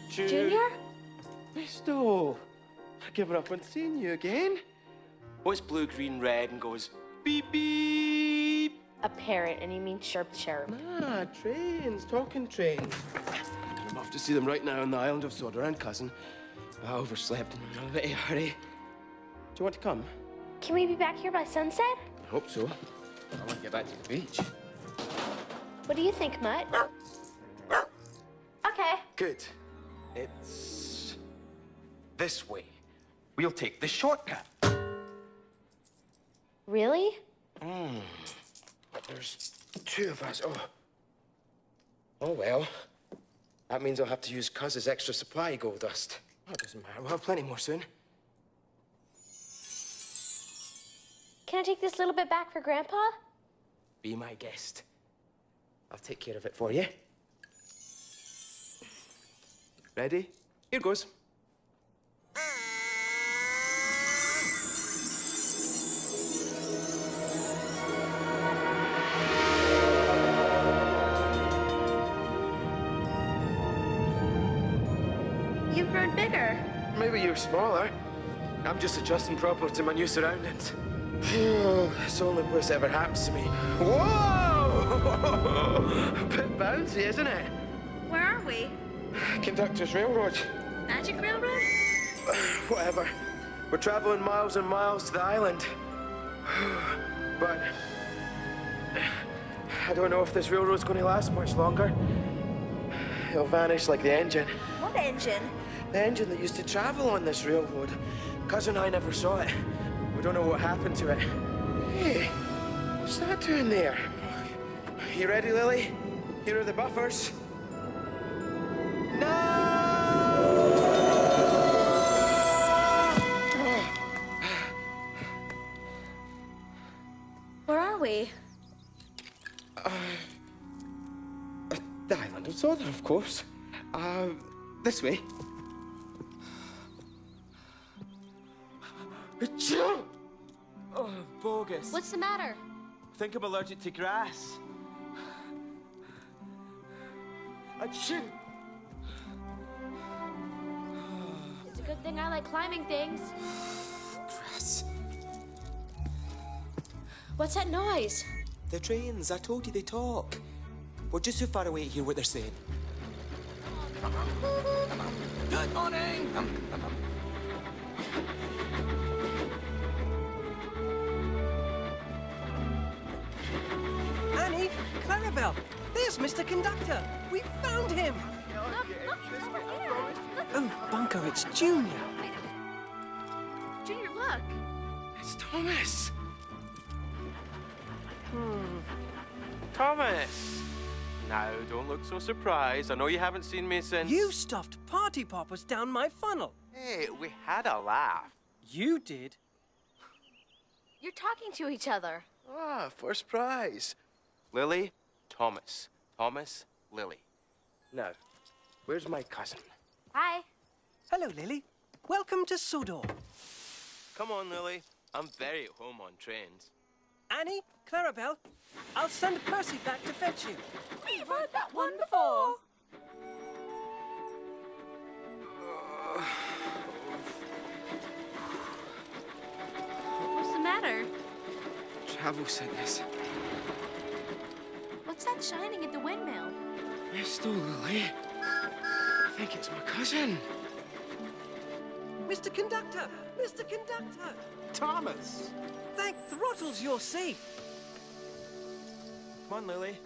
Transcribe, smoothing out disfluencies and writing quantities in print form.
Junior? Misto, I've given up on seeing you again. What's blue, green, red and goes beep, beep? A parrot, and you mean chirp chirp. Ah, trains, talking trains. I'm off to see them right now on the island of Sodor and cousin. I overslept and I'm in a bit of a hurry. Do you want to come? Can we be back here by sunset? I hope so. I want to get back to the beach. What do you think, Mutt? Okay. Good. It's this way. We'll take the shortcut. Really? There's two of us. Oh well. That means I'll have to use Cuz's extra supply of gold dust. Oh, it doesn't matter. We'll have plenty more soon. Can I take this little bit back for Grandpa? Be my guest. I'll take care of it for you. Ready? Here goes. You've grown bigger. Maybe you're smaller. I'm just adjusting properly to my new surroundings. It's the only place that ever happens to me. Whoa! A bit bouncy, isn't it? Where are we? Conductor's Railroad. Magic Railroad? Whatever. We're traveling miles and miles to the island. But I don't know if this railroad's going to last much longer. It'll vanish like the engine. What engine? The engine that used to travel on this railroad. Cousin and I never saw it. We don't know what happened to it. Hey, what's that doing there? You ready, Lily? Here are the buffers. No! Where are we? The island of Sodor, of course. This way. Achoo! Oh, bogus. What's the matter? I think I'm allergic to grass. Achoo! It's a good thing I like climbing things. Grass. What's that noise? The trains, I told you they talk. We're just too far away to hear what they're saying. Good morning! Annie, Clarabelle, there's Mr. Conductor. We found him. Look, it's over here. Oh, Bunker, it's Junior. Junior, look. It's Thomas. Thomas! Now, don't look so surprised. I know you haven't seen me since... You stuffed party poppers down my funnel. Hey, we had a laugh. You did. You're talking to each other. Ah, first prize. Lily, Thomas. Thomas, Lily. Now, where's my cousin? Hi. Hello, Lily. Welcome to Sodor. Come on, Lily. I'm very at home on trains. Annie, Clarabelle, I'll send Percy back to fetch you. We've heard that one before. What's the matter? Travel sickness. What's that shining at the windmill? Misto, Lily. I think it's my cousin. Mr. Conductor! Mr. Conductor! Thomas! Thank throttles you're safe. Come on, Lily.